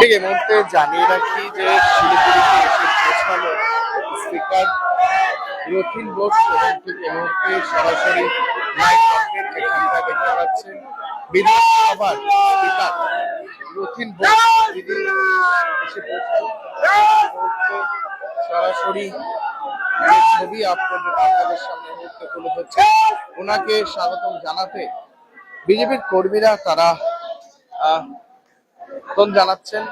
ঠিক এই মুহূর্তে জানিয়ে রাখি যে শিলিগুড়িতে এসে পৌঁছালো স্পিকার রথীন বোস এবং ঠিক এই মুহূর্তে সরাসরি লাইভ আপডেট এখানটা দেখতে পাচ্ছেন বিধানসভার স্পিকার রথীন বোস যিনি এসে পৌঁছালো সরাসরি যে ছবি আপনাদের সামনে মুহূর্তে তুলে ধরছে ওনাকে স্বাগতম জানাতে বিজেপির কর্মীরা তারা জানাচ্ছেন।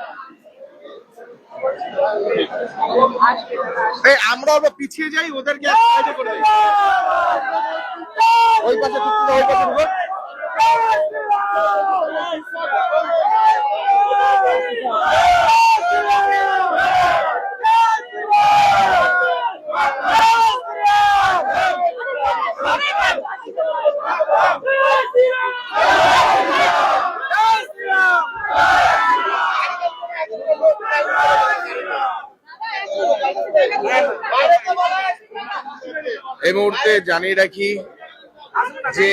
আমরা পিছিয়ে যাই ওদেরকে ওই পাশে ওই পাশে এই মুহূর্তে জানিয়ে রাখি যে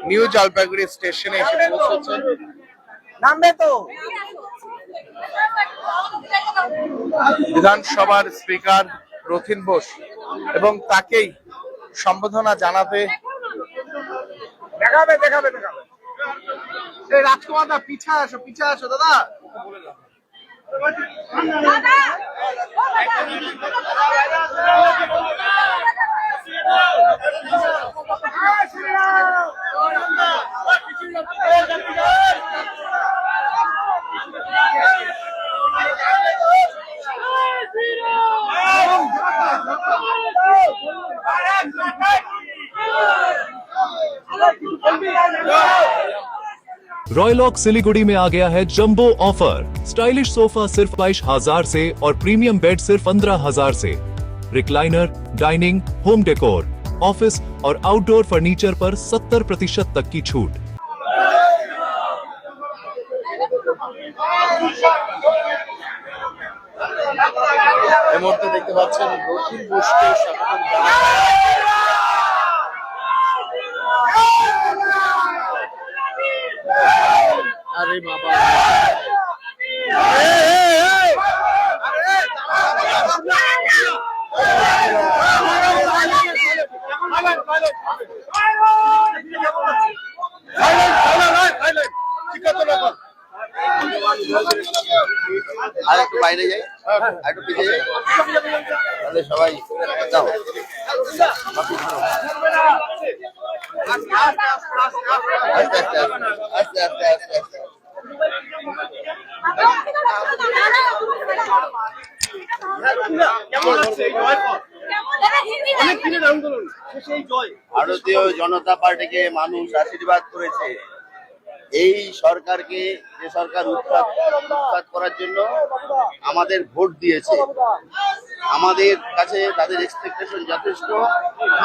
নিউ জলপাইগুড়ি স্টেশনে এসে পৌঁছেছেন বিধানসভার স্পিকার রথীন বোস এবং তাকেই সম্বোধনা জানাতে রাজকুমার দা পিছায় আসো দাদা। रॉयलॉक सिलीगुड़ी में आ गया है जंबो ऑफर। स्टाइलिश सोफा सिर्फ 22,000 से और प्रीमियम बेड सिर्फ 15,000 से। Recliner, dining, home decor, office और आउटडोर फर्नीचर पर 70% तक की छूट। এই মুহূর্তে দেখতে পাচ্ছেন রথীন বোসকে স্বাগত জানানো। আরে বাবা আর একটু বাইরে যাই একটু পিছিয়ে যাই তাহলে সবাই যাও। আস্তে আস্তে আস্তে আস্তে আস্তে আস্তে ভারতীয় জনতা পার্টিকে মানুষ আশীর্বাদ করেছে। এই সরকারকে যে সরকার উৎখাত করার জন্য আমাদের ভোট দিয়েছে, আমাদের কাছে তাদের এক্সপেকটেশন যথেষ্ট।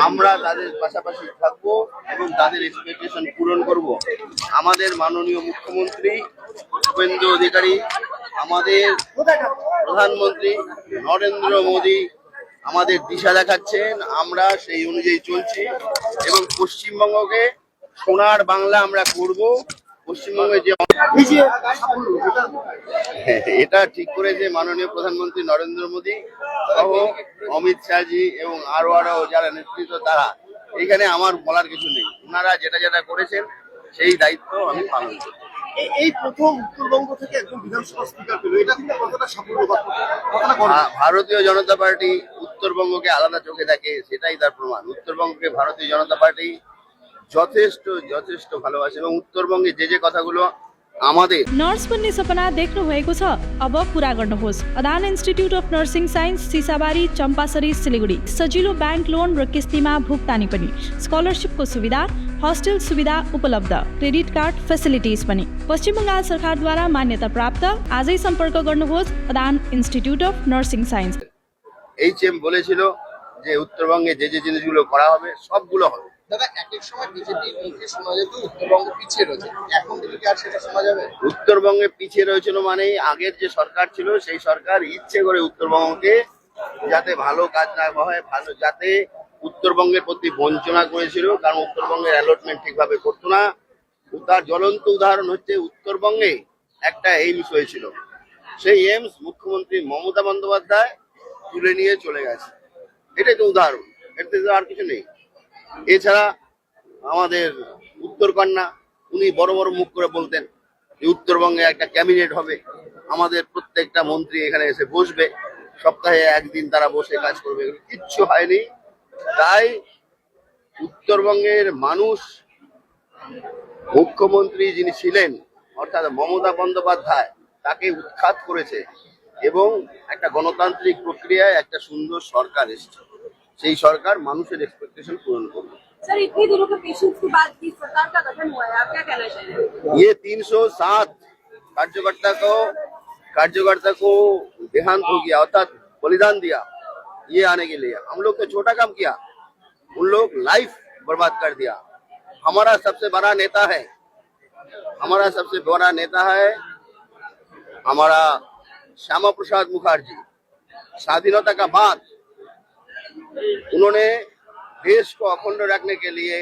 আমরা তাদের পাশাপাশি থাকবো এবং তাদের এক্সপেকটেশন পূরণ করব। আমাদের মাননীয় মুখ্যমন্ত্রী শুভেন্দু অধিকারী, আমাদের প্রধানমন্ত্রী নরেন্দ্র মোদী আমাদের দিশা দেখাচ্ছেন, আমরা সেই অনুযায়ী চলছি এবং পশ্চিমবঙ্গকে সোনার বাংলা আমরা করব। পশ্চিমবঙ্গে যে এটা ঠিক করেছে মাননীয় প্রধানমন্ত্রী নরেন্দ্র মোদী সহ অমিত শাহজি এবং আরো যারা নেতৃত্ব তারা, এখানে আমার বলার কিছু নেই। ওনারা যেটা যেটা করেছেন সেই দায়িত্ব আমি পালন করি। এই প্রথম উত্তরবঙ্গ থেকে একজন বিধানসভা স্পিকার পেল, এটা কিন্তু কতটা সাফল্য? ভারতীয় জনতা পার্টি উত্তরবঙ্গকে আলাদা চোখে দেখে, সেটাই তার প্রমাণ। উত্তরবঙ্গকে ভারতীয় জনতা পার্টি যথেষ্ট যথেষ্ট ভালোবাসে এবং उତ୍ତरबंगे जे कथागुलो আমাদের नर्स बन्ने सपना देख्नु भएको छ, अब पूरा गर्नुहोस्। Adan institute of nursing science, Sisabari, Champasari, Siliguri. सजिलो बैंक लोन र किस्तीमा भुक्तानी पनि, स्कलरशिपको सुविधा, हस्टेल सुविधा उपलब्ध, क्रेडिट कार्ड फेसिलिटिज पनि। पश्चिम बंगाल सरकारद्वारा मान्यता प्राप्त। आजै सम्पर्क गर्नुहोस् Adan institute of nursing science. HM বলেছিল যে উত্তরবঙ্গে যে যে জিনিসগুলো করা হবে সবগুলো হবে। দাদা, এক সময় বিজেপি মুখে শোনা যেত উত্তরবঙ্গ পিছিয়ে রয়েছে, এখন থেকে কি আর সেটা শোনা যাবে? উত্তরবঙ্গে পিছিয়ে রয়েছিল মানে আগের যে সরকার ছিল সেই সরকার ইচ্ছে করে উত্তরবঙ্গকে যাতে ভালো কাজ না হয়, ভালো যাতে উত্তরবঙ্গের প্রতি বঞ্চনা করেছিল, কারণ উত্তরবঙ্গের অ্যালটমেন্ট ঠিকভাবে করতো না। তার জ্বলন্ত উদাহরণ হচ্ছে উত্তরবঙ্গে একটা এইমস হয়েছিল, সেই এইমস মুখ্যমন্ত্রী মমতা বন্দ্যোপাধ্যায় তুলে নিয়ে চলে গেছে। এটাই তো উদাহরণ, এর থেকে আর কিছু নেই। এছাড়া আমাদের উত্তরকন্যা, উনি বড় বড় মুখ করে বলতেন যে উত্তরবঙ্গে একটা ক্যাবিনেট হবে, আমাদের প্রত্যেকটা মন্ত্রী এখানে এসে বসবে, সপ্তাহে একদিন তারা বসে কাজ করবে। কিচ্ছু হয়নি। তাই উত্তরবঙ্গের মানুষ মুখ্যমন্ত্রী যিনি ছিলেন অর্থাৎ মমতা বন্দ্যোপাধ্যায় তাকে উৎখাত করেছে এবং একটা গণতান্ত্রিক প্রক্রিয়ায় একটা সুন্দর সরকার এসেছে। সেই সরকার মানুষের এক্সপেকটেশন পূরণ করবে। सर इतनी दिनों के पेशेंस के बाद की सरकार का गठन हुआ है, आप क्या कहना चाहेंगे? ये 307 कार्यकर्ता को देहांत हो गया अर्थात बलिदान दिया ये आने के लिए। हम लोग तो छोटा काम किया, उन लोग लाइफ बर्बाद कर दिया। हमारा सबसे बड़ा नेता है हमारा श्यामा प्रसाद मुखर्जी। स्वाधीनता का बाद उन्होंने देश को अखंड रखने के लिए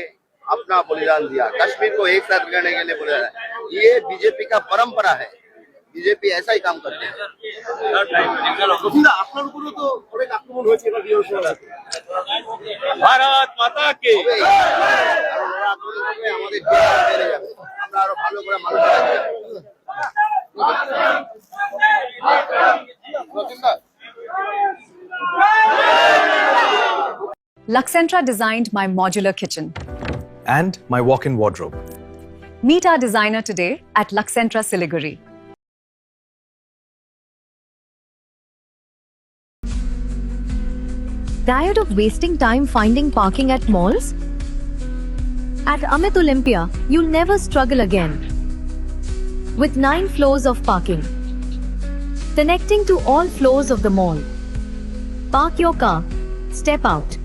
अपना बलिदान दिया, कश्मीर को एक साथ करने के लिए बलिदान। ये बीजेपी का परंपरा है, बीजेपी ऐसा ही काम करते हैं। भारत माता की আমাদের বেড়ে যাবে, আমরা আরো ভালো করে মানুষ Luxentra designed my modular kitchen. and my walk-in wardrobe. Meet our designer today at Luxentra Siliguri. Tired of wasting time finding parking at malls? At Amit Olympia, you'll never struggle again. With 9 floors of parking, connecting to all floors of the mall. Park your car, step out,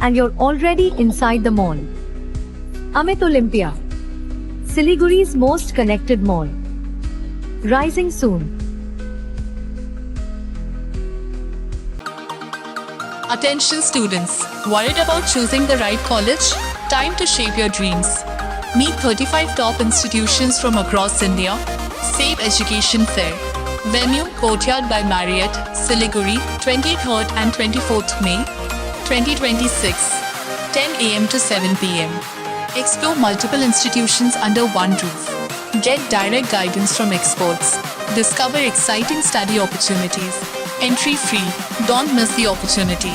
and you're already inside the mall. Amit Olympia, Siliguri's most connected mall. Rising soon. Attention students, worried about choosing the right college? Time to shape your dreams. Meet 35 top institutions from across India. Save Education Fair. Venue Courtyard by Marriott, Siliguri, 23rd and 24th May, 2026, 10 a.m. to 7 p.m. Explore multiple institutions under one roof. Get direct guidance from experts. Discover exciting study opportunities. Entry free. Don't miss the opportunity.